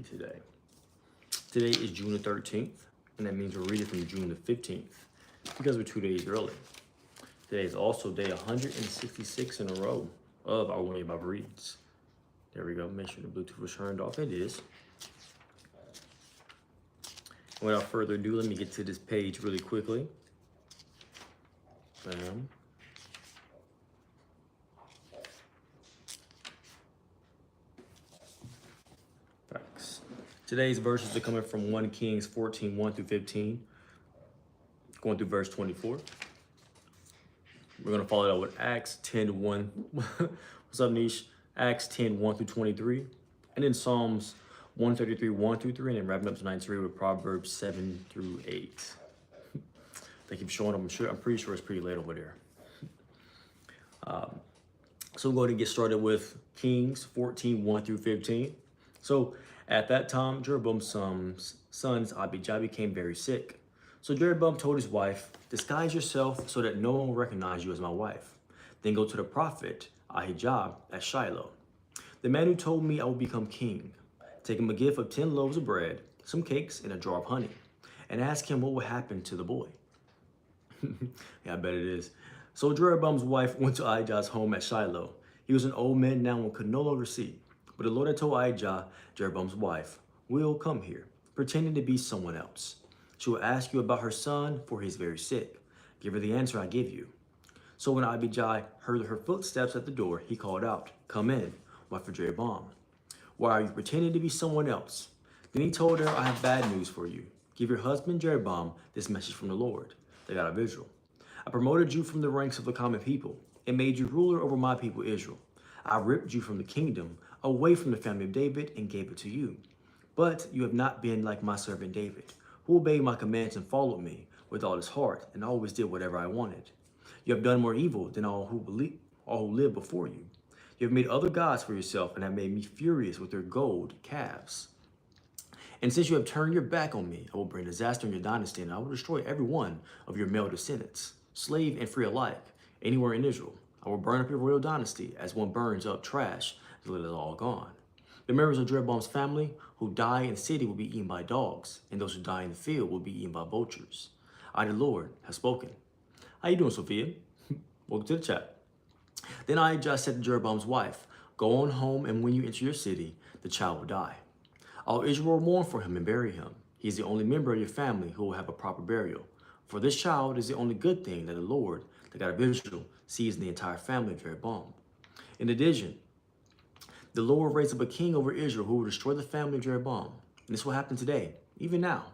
read today. Today is June the 13th, and that means we're reading from June the 15th because we're 2 days early. Today is also day 166 in a row of our One Year Bible Reads. There we go. Make sure the Bluetooth was turned off. It is. Without further ado, let me get to this page really quickly. Facts. Today's verses are coming from 1 Kings 14, 1 through 15, going through verse 24. We're going to follow it up with Acts 10, 1. What's up, Niche? Acts 10, 1 through 23. And then Psalms 133, 1 through 3. And then wrapping up tonight 3 with Proverbs 7 through 8. They keep showing them. I'm pretty sure it's pretty late over there. So we're going to get started with Kings 14, 1 through 15. So at that time, Jeroboam's sons Abijah became very sick. So Jeroboam told his wife, "Disguise yourself so that no one will recognize you as my wife. Then go to the prophet Ahijah at Shiloh, the man who told me I will become king. Take him a gift of 10 loaves of bread, some cakes, and a jar of honey, and ask him what will happen to the boy." Yeah, I bet it is. So Jeroboam's wife went to Ahijah's home at Shiloh. He was an old man now and could no longer see. But the Lord had told Ahijah, Jeroboam's wife, "Will come here, pretending to be someone else. She will ask you about her son, for he is very sick. Give her the answer I give you." So when Abijah heard her footsteps at the door, he called out, "Come in, wife of Jeroboam. Why are you pretending to be someone else?" Then he told her, "I have bad news for you. Give your husband Jeroboam this message from the Lord, the God of Israel. I promoted you from the ranks of the common people and made you ruler over my people Israel. I ripped you from the kingdom, away from the family of David, and gave it to you. But you have not been like my servant David, who obeyed my commands and followed me with all his heart and always did whatever I wanted. You have done more evil than all who lived before you. You have made other gods for yourself and have made me furious with your gold calves. And since you have turned your back on me, I will bring disaster on your dynasty, and I will destroy every one of your male descendants, slave and free alike, anywhere in Israel. I will burn up your royal dynasty as one burns up trash until it is all gone. The members of Jeroboam's family who die in the city will be eaten by dogs, and those who die in the field will be eaten by vultures. I, the Lord, have spoken." How you doing, Sophia? Welcome to the chat. Then Ahijah said to Jeroboam's wife, "Go on home, and when you enter your city, the child will die. All Israel will mourn for him and bury him. He is the only member of your family who will have a proper burial. For this child is the only good thing that the Lord, the God of Israel, sees in the entire family of Jeroboam. In addition, the Lord will raise up a king over Israel who will destroy the family of Jeroboam. And this will happen today, even now.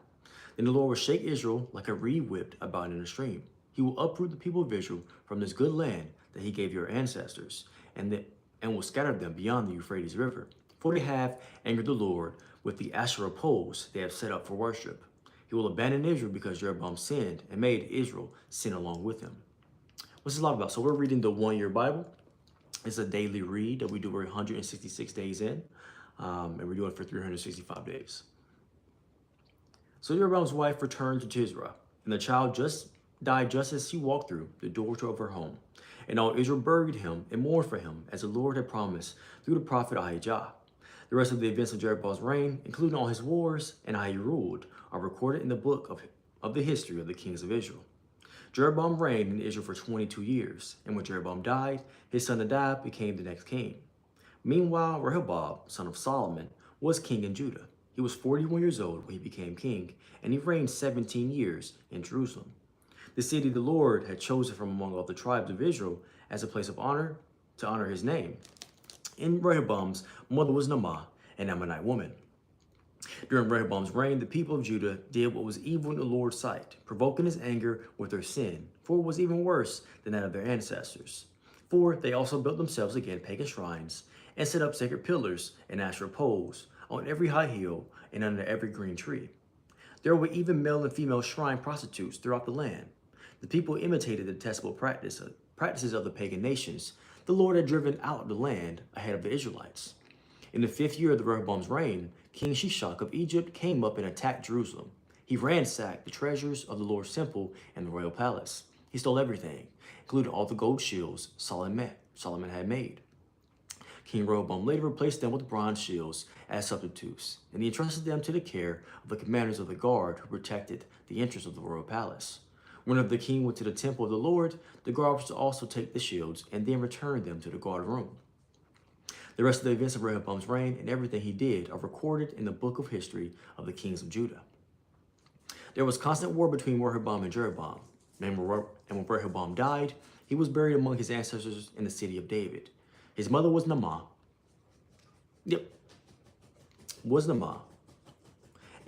Then the Lord will shake Israel like a reed whipped about in a stream. He will uproot the people of Israel from this good land that he gave your ancestors, and will scatter them beyond the Euphrates River. For they have angered the Lord with the Asherah poles they have set up for worship. He will abandon Israel because Jeroboam sinned and made Israel sin along with him. What's this all about? So we're reading the 1 Year Bible. It's a daily read that we do every 166 days in, and we're doing it for 365 days. So Jeroboam's wife returned to Tisra, and the child died just as she walked through the door of her home. And all Israel buried him and mourned for him, as the Lord had promised through the prophet Ahijah. The rest of the events of Jeroboam's reign, including all his wars and how he ruled, are recorded in the book of the history of the kings of Israel. Jeroboam reigned in Israel for 22 years, and when Jeroboam died, his son Nadab became the next king. Meanwhile, Rehoboam, son of Solomon, was king in Judah. He was 41 years old when he became king, and he reigned 17 years in Jerusalem, the city the Lord had chosen from among all the tribes of Israel as a place of honor, to honor his name. And Rehoboam's mother was Naamah, an Ammonite woman. During Rehoboam's reign, the people of Judah did what was evil in the Lord's sight, provoking his anger with their sin, for it was even worse than that of their ancestors. For they also built themselves again pagan shrines, and set up sacred pillars and Asherah poles on every high hill and under every green tree. There were even male and female shrine prostitutes throughout the land. The people imitated the detestable practices of the pagan nations the Lord had driven out of the land ahead of the Israelites. In the 5th year of the Rehoboam's reign, King Shishak of Egypt came up and attacked Jerusalem. He ransacked the treasures of the Lord's temple and the royal palace. He stole everything, including all the gold shields Solomon had made. King Rehoboam later replaced them with bronze shields as substitutes, and he entrusted them to the care of the commanders of the guard who protected the entrance of the royal palace. Whenever the king went to the temple of the Lord, the guard was to also take the shields and then return them to the guard room. The rest of the events of Rehoboam's reign and everything he did are recorded in the book of history of the kings of Judah. There was constant war between Rehoboam and Jeroboam, and when Rehoboam died, he was buried among his ancestors in the city of David. His mother was Naamah,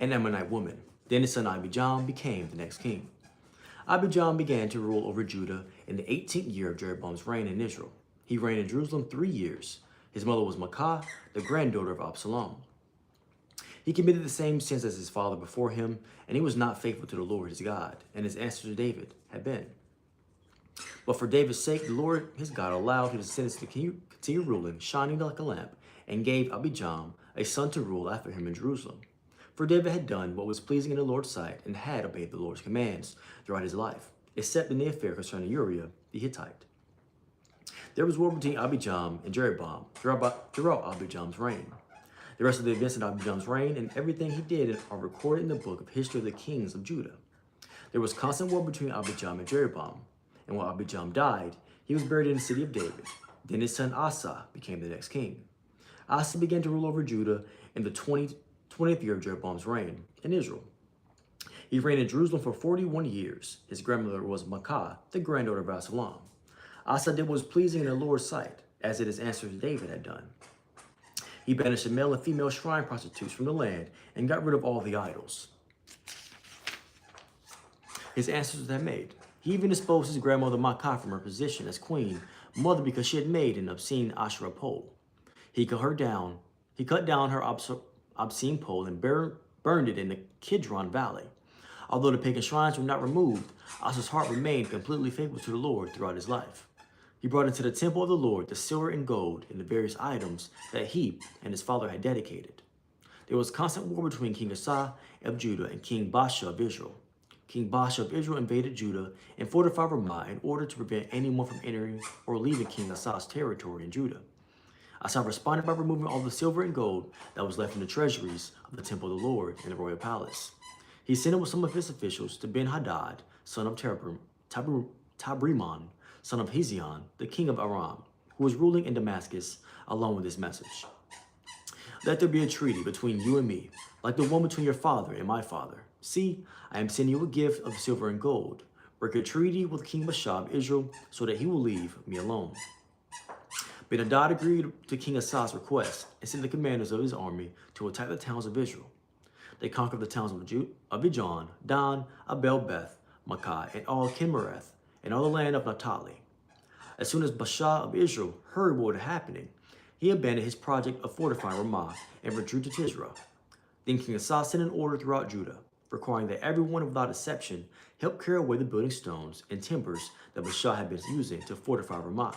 an Ammonite woman. Then his son Abijam became the next king. Abijam began to rule over Judah in the 18th year of Jeroboam's reign in Israel. He reigned in Jerusalem 3 years. His mother was Maacah, the granddaughter of Absalom. He committed the same sins as his father before him, and he was not faithful to the Lord his God, and his ancestor David had been. But for David's sake, the Lord his God allowed his descendants to continue ruling, shining like a lamp, and gave Abijam a son to rule after him in Jerusalem. For David had done what was pleasing in the Lord's sight and had obeyed the Lord's commands throughout his life, except in the affair concerning Uriah the Hittite. There was war between Abijam and Jeroboam throughout Abijam's reign. The rest of the events in Abijam's reign and everything he did are recorded in the book of history of the kings of Judah. There was constant war between Abijam and Jeroboam, and when Abijam died, he was buried in the city of David. Then his son Asa became the next king. Asa began to rule over Judah in the 20th year of Jeroboam's reign in Israel. He reigned in Jerusalem for 41 years. His grandmother was Maacah, the granddaughter of Absalom. Asa did what was pleasing in the Lord's sight, as did his ancestor David had done. He banished the male and female shrine prostitutes from the land and got rid of all the idols his ancestors had made. He even disposed his grandmother Maacah from her position as queen, mother because she had made an obscene Asherah pole. He cut down her obscene pole and burned it in the Kidron Valley. Although the pagan shrines were not removed, Asa's heart remained completely faithful to the Lord throughout his life. He brought into the temple of the Lord the silver and gold and the various items that he and his father had dedicated. There was constant war between King Asa of Judah and King Baasha of Israel. King Baasha of Israel invaded Judah and fortified Ramah in order to prevent anyone from entering or leaving King Asa's territory in Judah. Asa responded by removing all the silver and gold that was left in the treasuries of the temple of the Lord in the royal palace. He sent it with some of his officials to Ben-Hadad, son of Tabrimon, son of Hezion, the king of Aram, who was ruling in Damascus, along with this message. Let there be a treaty between you and me, like the one between your father and my father. See, I am sending you a gift of silver and gold. Break a treaty with King Baasha of Israel so that he will leave me alone. Ben-Hadad agreed to King Asa's request and sent the commanders of his army to attack the towns of Israel. They conquered the towns of Ijon, Dan, Abel-Beth, Maacah, and all Kinnereth, and all the land of Naphtali. As soon as Baasha of Israel heard what was happening, he abandoned his project of fortifying Ramah and withdrew to Tisra. Then King Asa sent an order throughout Judah, requiring that everyone without exception help carry away the building stones and timbers that Baasha had been using to fortify Ramah.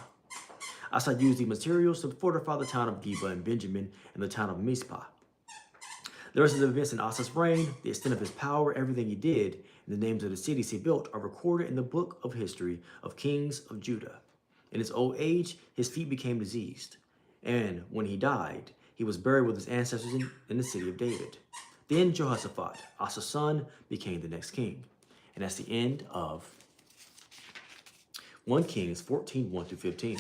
Asa used these materials to fortify the town of Geba and Benjamin and the town of Mizpah. The rest of the events in Asa's reign, the extent of his power, everything he did, and the names of the cities he built are recorded in the book of history of kings of Judah. In his old age, his feet became diseased, and when he died, he was buried with his ancestors in the city of David. Then Jehoshaphat, Asa's son, became the next king. And that's the end of 1 Kings 14, 1-15.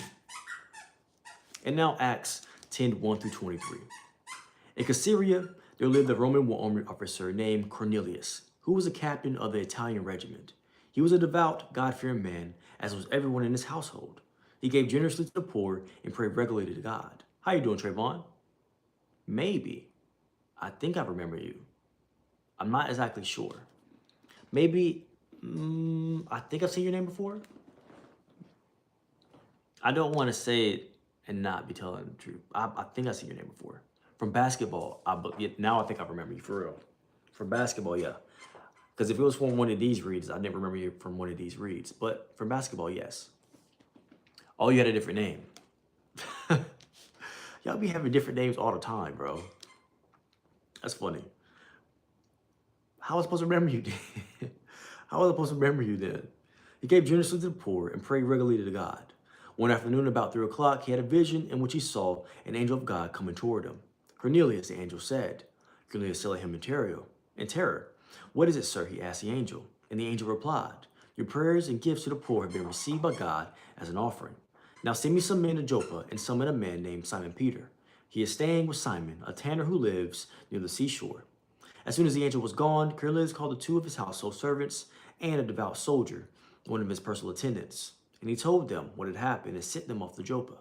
And now Acts 10, 1-23. In Caesarea, there lived a Roman army officer named Cornelius, who was a captain of the Italian regiment. He was a devout, God-fearing man, as was everyone in his household. He gave generously to the poor and prayed regularly to God. How you doing, Trayvon? Maybe. I think I remember you. I'm not exactly sure. Maybe, I think I've seen your name before. I don't want to say it and not be telling the truth. I think I've seen your name before. From basketball, now I think I remember you, for real. From basketball, yeah. Because if it was from one of these reads, I'd never remember you from one of these reads. But from basketball, yes. Oh, you had a different name. Y'all be having different names all the time, bro. That's funny. How was I supposed to remember you then? How was I supposed to remember you then? He gave generously to the poor and prayed regularly to God. One afternoon, about 3 o'clock, he had a vision in which he saw an angel of God coming toward him. Cornelius, the angel said. Cornelius said to him in terror. What is it, sir? He asked the angel. And the angel replied, your prayers and gifts to the poor have been received by God as an offering. Now send me some men to Joppa and summon a man named Simon Peter. He is staying with Simon, a tanner who lives near the seashore. As soon as the angel was gone, Cornelius called the 2 of his household servants and a devout soldier, one of his personal attendants. And he told them what had happened and sent them off to Joppa.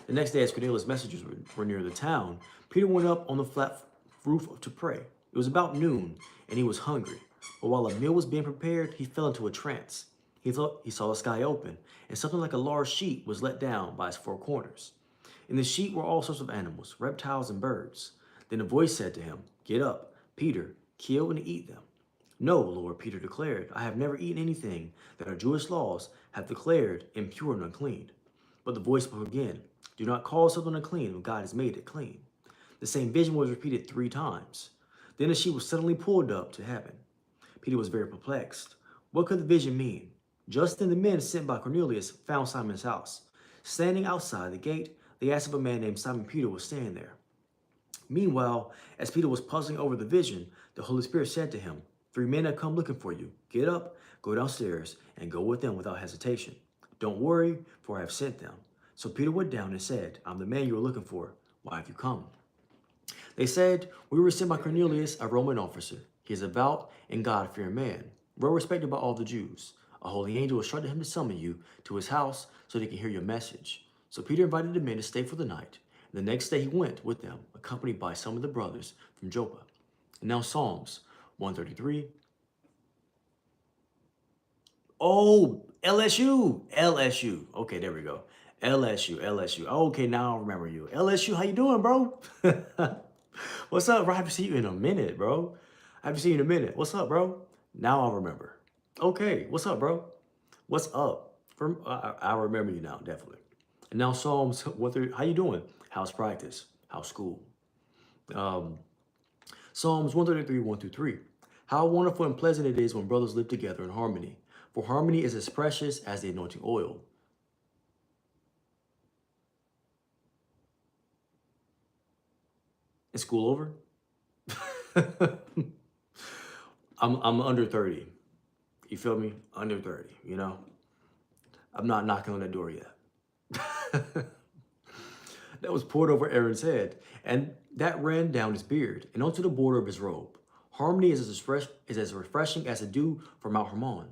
The next day, as Cornelius' messengers were near the town, Peter went up on the flat roof to pray. It was about noon, and he was hungry. But while a meal was being prepared, he fell into a trance. He thought he saw the sky open, and something like a large sheet was let down by its 4 corners. In the sheet were all sorts of animals, reptiles, and birds. Then a voice said to him, get up, Peter, kill and eat them. No, Lord, Peter declared, I have never eaten anything that our Jewish laws have declared impure and unclean. But the voice spoke again, do not call something unclean when God has made it clean. The same vision was repeated 3 times. Then the sheet was suddenly pulled up to heaven. Peter was very perplexed. What could the vision mean? Just then the men sent by Cornelius found Simon's house. Standing outside the gate, they asked if a man named Simon Peter was staying there. Meanwhile, as Peter was puzzling over the vision, the Holy Spirit said to him, 3 men have come looking for you. Get up, go downstairs, and go with them without hesitation. Don't worry, for I have sent them. So Peter went down and said, I'm the man you are looking for. Why have you come? They said, we were sent by Cornelius, a Roman officer. He is a devout and God-fearing man, well respected by all the Jews. A holy angel instructed him to summon you to his house so that he can hear your message. So Peter invited the men to stay for the night. And the next day he went with them, accompanied by some of the brothers from Joppa. And now Psalms 133. Oh, LSU. Okay, there we go. LSU. Okay, now I remember you. LSU, how you doing, bro? What's up, bro? I haven't seen you in a minute, bro. I haven't seen you in a minute. What's up, bro? Now I remember. Okay, what's up, bro? What's up? I remember you now, definitely. And now Psalms 133. How you doing? How's practice? How's school? Psalms 133, 1 through 3. How wonderful and pleasant it is when brothers live together in harmony. For harmony is as precious as the anointing oil. Is school over? I'm under 30. You feel me? Under 30, you know? I'm not knocking on that door yet. That was poured over Aaron's head, and that ran down his beard and onto the border of his robe. Harmony is as refreshing as the dew from Mount Hermon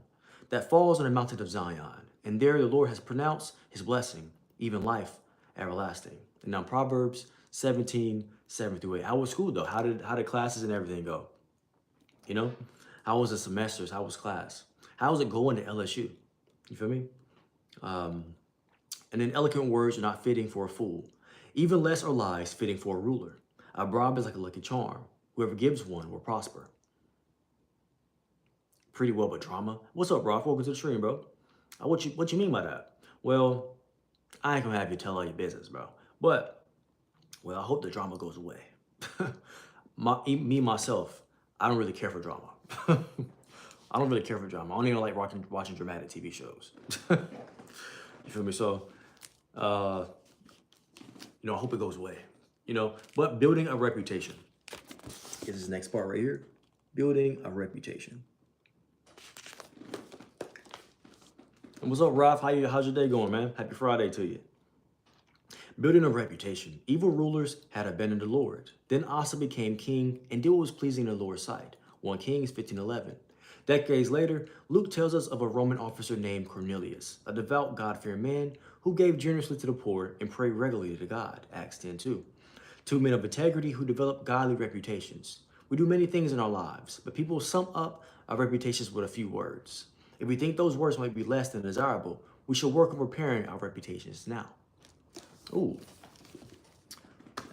that falls on the mountain of Zion. And there the Lord has pronounced his blessing, even life everlasting. And now Proverbs 17, 7 through 8. How was school though? How did classes and everything go? You know? How was the semesters? How was class? How was it going to LSU? You feel me? And then eloquent words are not fitting for a fool. Even less are lies fitting for a ruler. A bribe is like a lucky charm. Whoever gives one will prosper. Pretty well, but drama. What's up, bro? Welcome to the stream, bro. What you mean by that? Well, I ain't gonna have you tell all your business, bro. But, well, I hope the drama goes away. Myself, I don't really care for drama. I don't really care for drama. I don't even like watching dramatic TV shows. You feel me? So, you know, I hope it goes away. You know, but building a reputation is this next part right here. Building a reputation. And what's up, Ralph? How's your day going, man? Happy Friday to you. Building a reputation. Evil rulers had abandoned the Lord. Then Asa became king and did what was pleasing in the Lord's sight. 1 Kings 15:11. Decades later, Luke tells us of a Roman officer named Cornelius, a devout, God-fearing man who gave generously to the poor and prayed regularly to God. Acts 10:2. 2 men of integrity who developed godly reputations. We do many things in our lives, but people sum up our reputations with a few words. If we think those words might be less than desirable, we should work on repairing our reputations now. Ooh,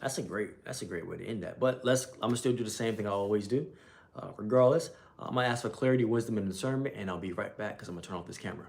that's a great way to end that. But I'm gonna still do the same thing I always do. Regardless, I'm gonna ask for clarity, wisdom, and discernment, and I'll be right back because I'm gonna turn off this camera.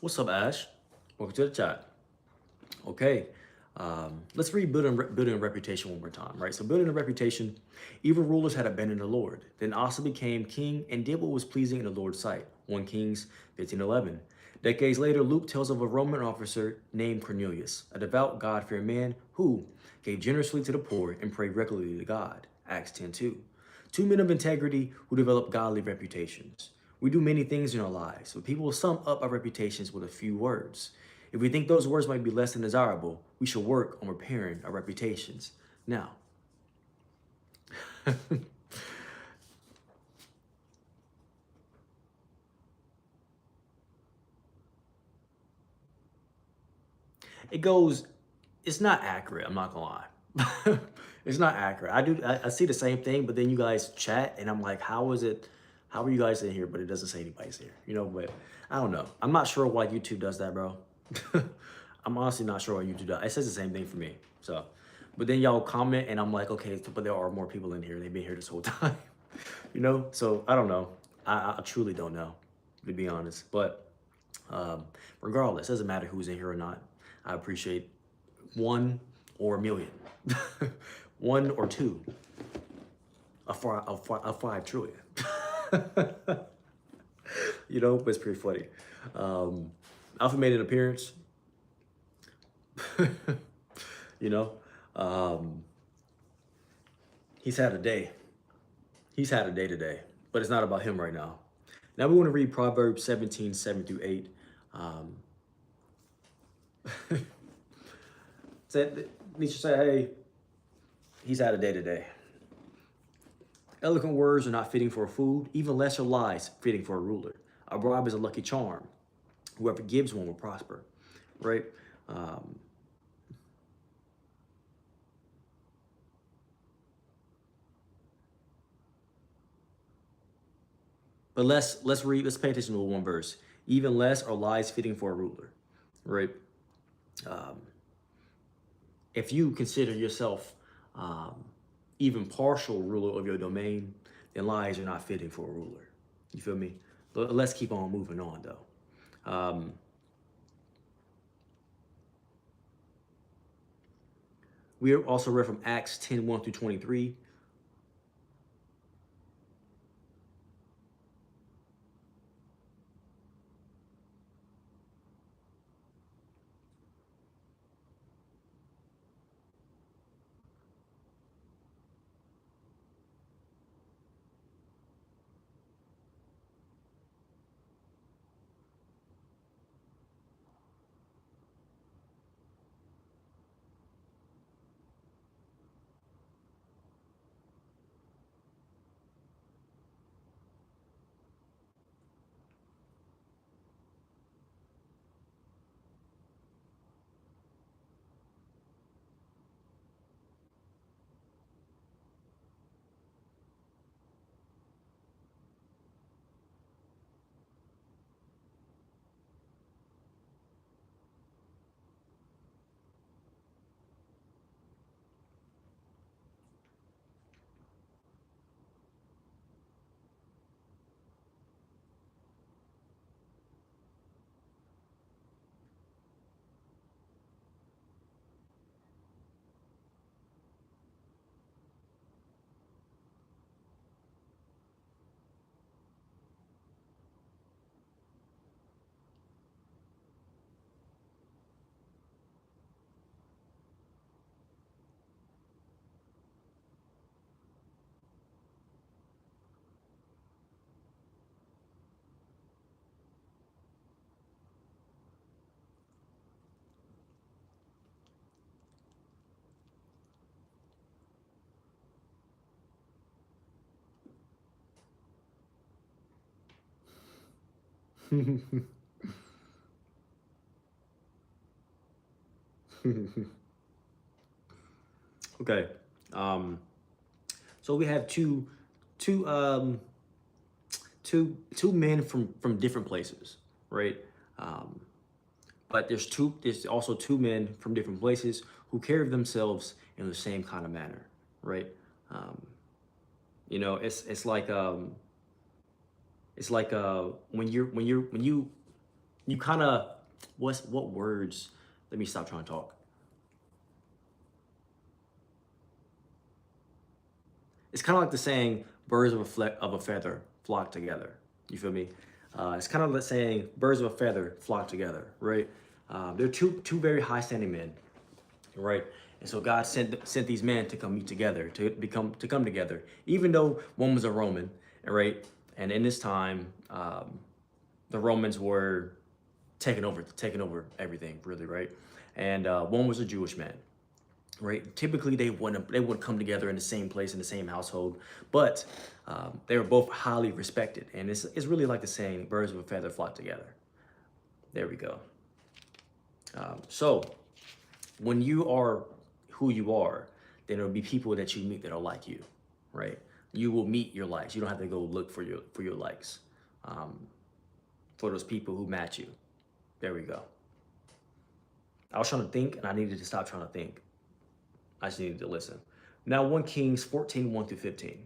What's up, Ash? Welcome to the chat. Okay, let's read building a reputation one more time, right? So building a reputation, evil rulers had abandoned the Lord, then Asa became king and did what was pleasing in the Lord's sight. 1 Kings 15:11. Decades later, Luke tells of a Roman officer named Cornelius, a devout God-fearing man who gave generously to the poor and prayed regularly to God. Acts 10:2. Two men of integrity who develop godly reputations. We do many things in our lives, but people will sum up our reputations with a few words. If we think those words might be less than desirable, we should work on repairing our reputations now. It goes, it's not accurate, I'm not gonna lie. It's not accurate. I see the same thing, but then you guys chat and I'm like, how is it, how are you guys in here, but it doesn't say anybody's here, you know, but I don't know. I'm not sure why YouTube does that, bro. I'm honestly not sure why YouTube does. It says the same thing for me, so. But then y'all comment and I'm like, okay, but there are more people in here. They've been here this whole time, you know? So I don't know. I truly don't know, to be honest. But regardless, it doesn't matter who's in here or not. I appreciate one or a million, one or two, a 5 trillion. You know, but it's pretty funny. Alpha made an appearance. You know, he's had a day. He's had a day today, but it's not about him right now. Now we want to read Proverbs 17:7-8. Nietzsche said, hey, he's had a day today. Eloquent words are not fitting for a fool, even lesser lies fitting for a ruler. A bribe is a lucky charm. Whoever gives one will prosper, right? But let's pay attention to one verse. Even less are lies fitting for a ruler, right? If you consider yourself even partial ruler of your domain, then lies are not fitting for a ruler. You feel me? But let's keep on moving on though. We also read from Acts 10:1-23. Okay. So we have two two men from different places, right? But there's also two men from different places who carry themselves in the same kind of manner, right? Um, you know, it's like when you you kind of, what words? Let me stop trying to talk. It's kind of like the saying, birds of of a feather flock together. You feel me? It's kind of like saying, birds of a feather flock together, right? They're two very high standing men, right? And so God sent these men to come meet together, to come together, even though one was a Roman, right? And in this time, the Romans were taking over everything, really, right? And one was a Jewish man, right? Typically, they wouldn't come together in the same place in the same household, but they were both highly respected, and it's really like the saying, "Birds of a feather flock together." There we go. So when you are who you are, then there'll be people that you meet that are like you, right? You will meet your likes. You don't have to go look for your likes, for those people who match you. There we go. I was trying to think, and I needed to stop trying to think. I just needed to listen. Now, 1 Kings 14, 1 through 15.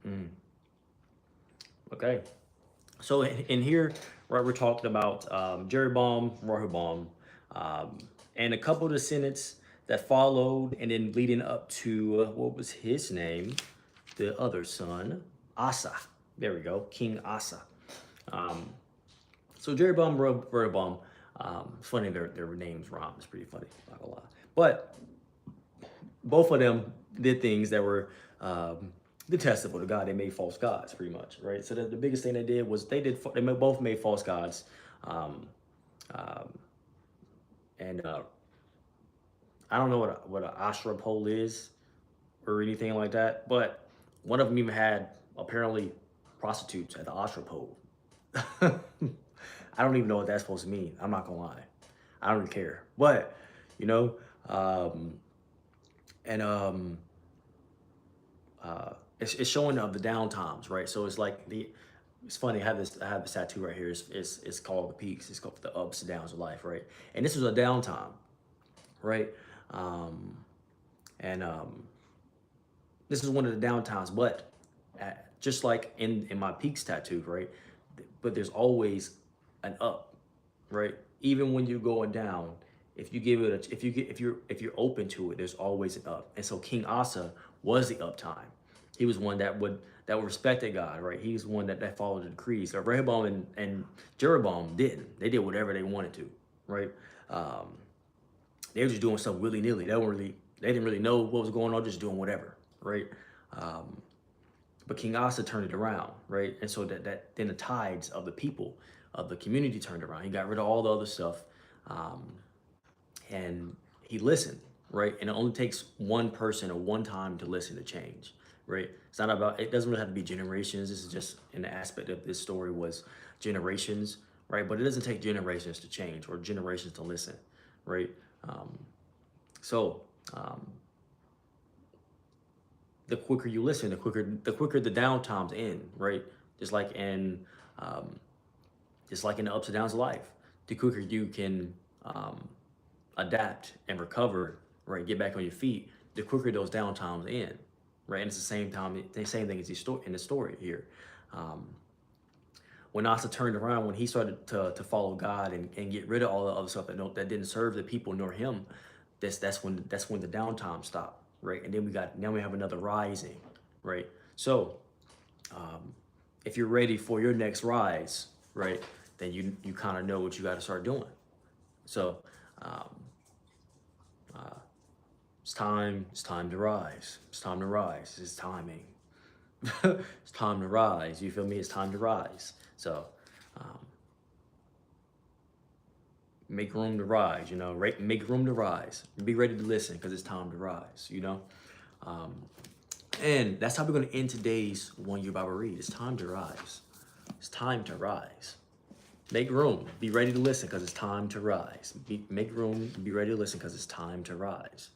Mm, okay. So in here, right, we're talking about Jeroboam, Rehoboam, um, and a couple of descendants that followed, and then leading up to what was his name, the other son, Asa. There we go, King Asa. Um, so Jeroboam, Rehoboam. It's funny their names rhyme. It's pretty funny, not gonna lie. But both of them did things that were detestable to God. They made false gods, pretty much, right? So the biggest thing they did was both made false gods, um, um, and I don't know what an Asherah pole is or anything like that, but one of them even had apparently prostitutes at the Asherah pole. I don't even know what that's supposed to mean. I'm not gonna lie. I don't really care, but you know, um, and it's showing of the down times, right? So it's like it's funny. I have this tattoo right here. It's called the peaks. It's called the ups and downs of life, right? And this was a downtime, right? Um, and this is one of the downtimes. But just like in my peaks tattoo, right? But there's always an up, right? Even when you're going down, if you give it a, if you're open to it, there's always an up. And so King Asa was the uptime. He was one that would respected God, right? He was one that followed the decrees. Rehoboam and Jeroboam didn't. They did whatever they wanted to, right? Um, they were just doing stuff willy nilly. They didn't really know what was going on, just doing whatever, right? Um, but King Asa turned it around, right? And so that then the tides of the people of the community turned around. He got rid of all the other stuff, um, and he listened, right? And it only takes one person or one time to listen to change, right? It's not about. It doesn't really have to be generations. This is just an aspect of this story was generations, right? But it doesn't take generations to change or generations to listen, right? Um, so um, the quicker you listen, the quicker the downtimes end, right? Just like in um, just like in the ups and downs of life, the quicker you can adapt and recover, right? Get back on your feet, the quicker those downtimes end, right? And it's the same thing as in the story here. Um, when Asa turned around, when he started to follow God and get rid of all the other stuff that didn't serve the people nor him, that's when the downtime stopped, right? And then now we have another rising, right? So um, if you're ready for your next rise, right, then you kind of know what you got to start doing. So um, it's time to rise. It's time to rise. It's timing. It's time to rise. You feel me? It's time to rise. So, um, make room to rise, you know, right? Make room to rise. Be ready to listen because it's time to rise, you know? And that's how we're going to end today's 1 Year Bible Read. It's time to rise. It's time to rise. Make room. Be ready to listen because it's time to rise. Make room. Be ready to listen because it's time to rise.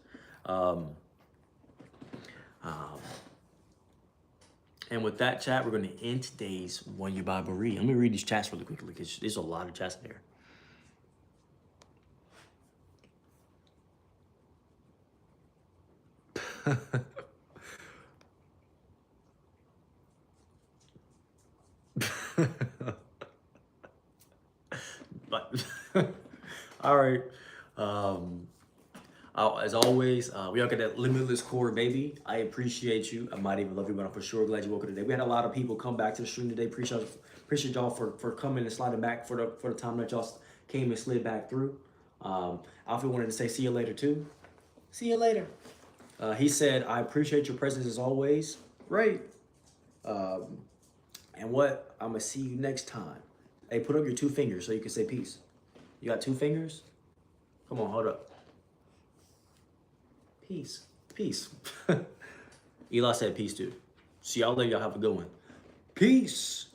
And with that, chat, we're going to end today's 1 Year Bible Read. Let me read these chats really quickly because there's a lot of chats in there. But all right. As always, we all got that limitless core, baby. I appreciate you. I might even love you, but I'm for sure glad you woke up today. We had a lot of people come back to the stream today. Appreciate y'all for coming and sliding back for the time that y'all came and slid back through. Alfie wanted to say see you later too. See you later. He said, I appreciate your presence as always. Right. And what? I'm going to see you next time. Hey, put up your 2 fingers so you can say peace. You got 2 fingers? Come on, hold up. Peace. Peace. Eli said peace too. See y'all later. Y'all have a good one. Peace.